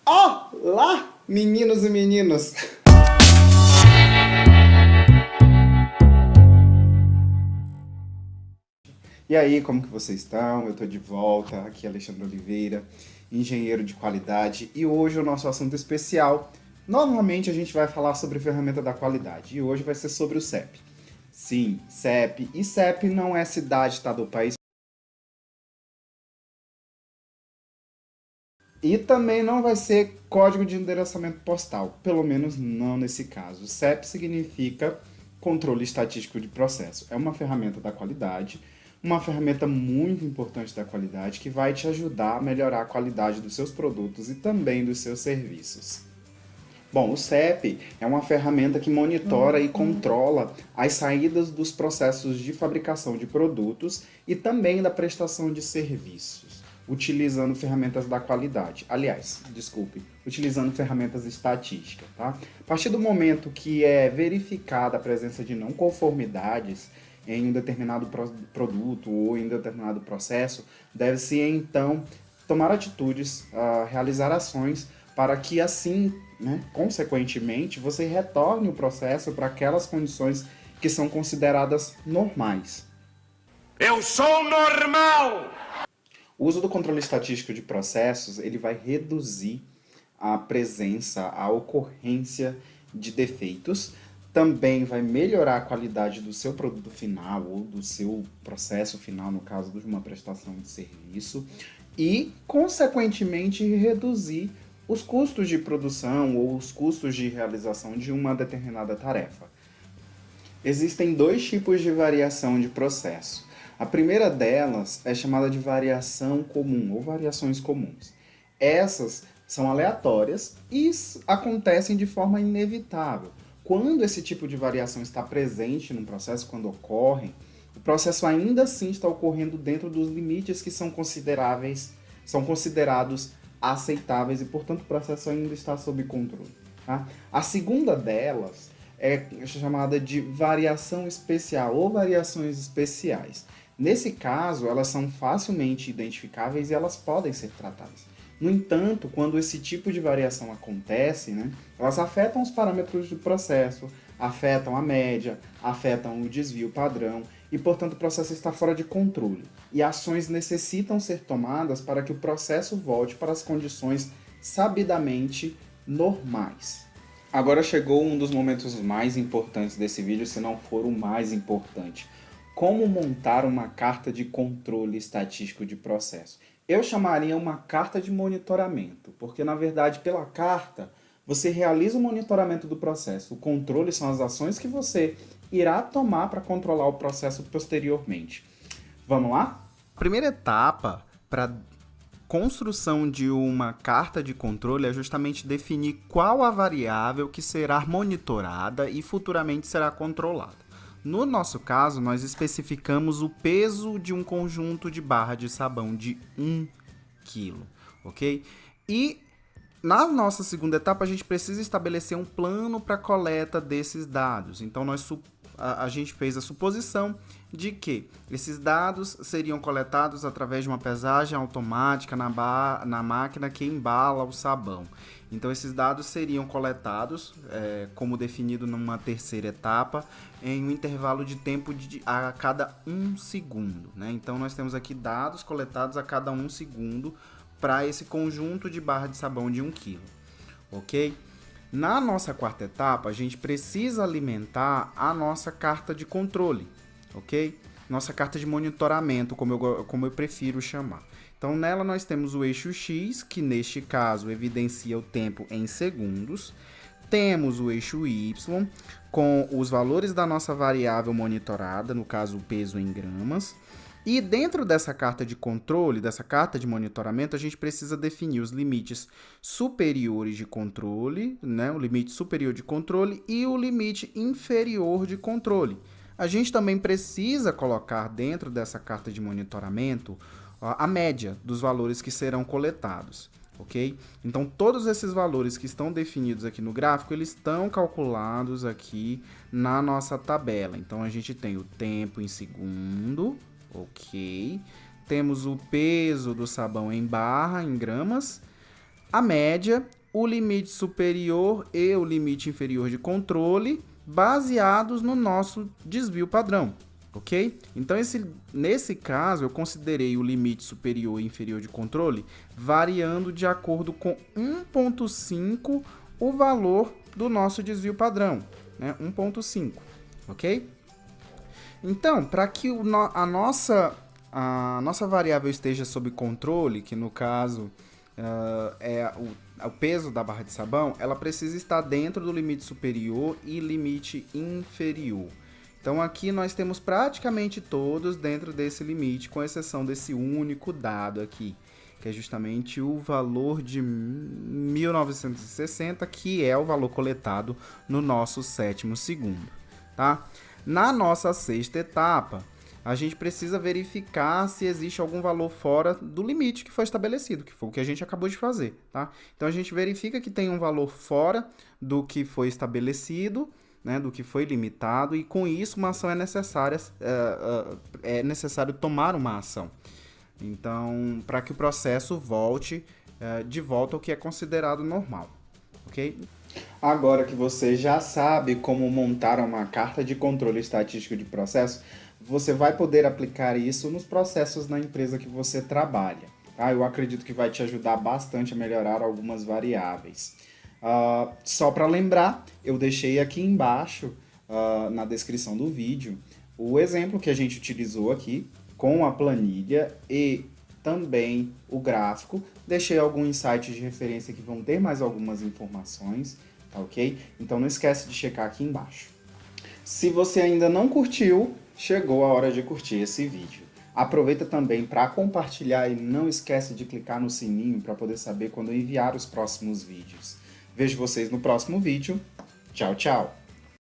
Olá, meninos e meninas! E aí, como que vocês estão? Eu tô de volta, aqui é Alexandre Oliveira, engenheiro de qualidade, e hoje o nosso assunto especial, novamente a gente vai falar sobre ferramenta da qualidade, e hoje vai ser sobre o CEP. Sim, CEP, e CEP não é cidade, tá, do país. E também não vai ser código de endereçamento postal, pelo menos não nesse caso. O CEP significa controle estatístico de processo. É uma ferramenta da qualidade, uma ferramenta muito importante da qualidade que vai te ajudar a melhorar a qualidade dos seus produtos e também dos seus serviços. Bom, o CEP é uma ferramenta que monitora e controla as saídas dos processos de fabricação de produtos e também da prestação de serviços, utilizando ferramentas da qualidade. Aliás, desculpe, utilizando ferramentas estatísticas, tá? A partir do momento que é verificada a presença de não conformidades em um determinado produto ou em um determinado processo, deve-se então tomar atitudes, realizar ações para que assim, né, consequentemente, você retorne o processo para aquelas condições que são consideradas normais. Eu sou normal! O uso do controle estatístico de processos, ele vai reduzir a presença, a ocorrência de defeitos, também vai melhorar a qualidade do seu produto final ou do seu processo final, no caso de uma prestação de serviço, e, consequentemente, reduzir os custos de produção ou os custos de realização de uma determinada tarefa. Existem dois tipos de variação de processo. A primeira delas é chamada de variação comum ou variações comuns. Essas são aleatórias e acontecem de forma inevitável. Quando esse tipo de variação está presente no processo, quando ocorrem, o processo ainda assim está ocorrendo dentro dos limites que são considerados aceitáveis e, portanto, o processo ainda está sob controle. Tá? A segunda delas é chamada de variação especial ou variações especiais. Nesse caso, elas são facilmente identificáveis e elas podem ser tratadas. No entanto, quando esse tipo de variação acontece, né, elas afetam os parâmetros do processo, afetam a média, afetam o desvio padrão e, portanto, o processo está fora de controle. E ações necessitam ser tomadas para que o processo volte para as condições sabidamente normais. Agora chegou um dos momentos mais importantes desse vídeo, se não for o mais importante. Como montar uma carta de controle estatístico de processo? Eu chamaria uma carta de monitoramento, porque na verdade pela carta você realiza o monitoramento do processo. O controle são as ações que você irá tomar para controlar o processo posteriormente. Vamos lá? A primeira etapa para construção de uma carta de controle é justamente definir qual a variável que será monitorada e futuramente será controlada. No nosso caso, nós especificamos o peso de um conjunto de barra de sabão de 1 kg, ok? E na nossa segunda etapa, a gente precisa estabelecer um plano para a coleta desses dados. Então, a gente fez a suposição de que esses dados seriam coletados através de uma pesagem automática na máquina que embala o sabão. Então, esses dados seriam coletados, como definido numa terceira etapa, em um intervalo de tempo a cada 1 segundo. Né? Então, nós temos aqui dados coletados a cada 1 segundo para esse conjunto de barra de sabão de 1 kg. Ok? Na nossa quarta etapa, a gente precisa alimentar a nossa carta de controle, ok? Nossa carta de monitoramento, como eu prefiro chamar. Então, nela nós temos o eixo X, que neste caso evidencia o tempo em segundos. Temos o eixo Y, com os valores da nossa variável monitorada, no caso o peso em gramas. E dentro dessa carta de controle, dessa carta de monitoramento, a gente precisa definir os limites superiores de controle, né? O limite superior de controle e o limite inferior de controle. A gente também precisa colocar dentro dessa carta de monitoramento a média dos valores que serão coletados, ok? Então, todos esses valores que estão definidos aqui no gráfico, eles estão calculados aqui na nossa tabela. Então, a gente tem o tempo em segundo, ok? Temos o peso do sabão em barra, em gramas. a média, o limite superior e o limite inferior de controle, baseados no nosso desvio padrão, ok? Então, nesse caso, eu considerei o limite superior e inferior de controle variando de acordo com 1,5 o valor do nosso desvio padrão, né? 1,5, ok? Então, para que a nossa variável esteja sob controle, que no caso é o peso da barra de sabão, ela precisa estar dentro do limite superior e limite inferior. Então aqui nós temos praticamente todos dentro desse limite, com exceção desse único dado aqui, que é justamente o valor de 1960, que é o valor coletado no nosso 7º segundo, tá? Na nossa 6ª etapa, a gente precisa verificar se existe algum valor fora do limite que foi estabelecido, que foi o que a gente acabou de fazer, tá? Então, a gente verifica que tem um valor fora do que foi estabelecido, né, do que foi limitado, e com isso uma ação é necessário tomar uma ação. Então, para que o processo volte de volta ao que é considerado normal, ok? Agora que você já sabe como montar uma carta de controle estatístico de processo, você vai poder aplicar isso nos processos na empresa que você trabalha. Tá? Eu acredito que vai te ajudar bastante a melhorar algumas variáveis. Só para lembrar, eu deixei aqui embaixo, na descrição do vídeo, o exemplo que a gente utilizou aqui com a planilha e também o gráfico. Deixei alguns insights de referência que vão ter mais algumas informações, tá ok? Então não esquece de checar aqui embaixo. Se você ainda não curtiu, chegou a hora de curtir esse vídeo. Aproveita também para compartilhar e não esquece de clicar no sininho para poder saber quando eu enviar os próximos vídeos. Vejo vocês no próximo vídeo. Tchau, tchau!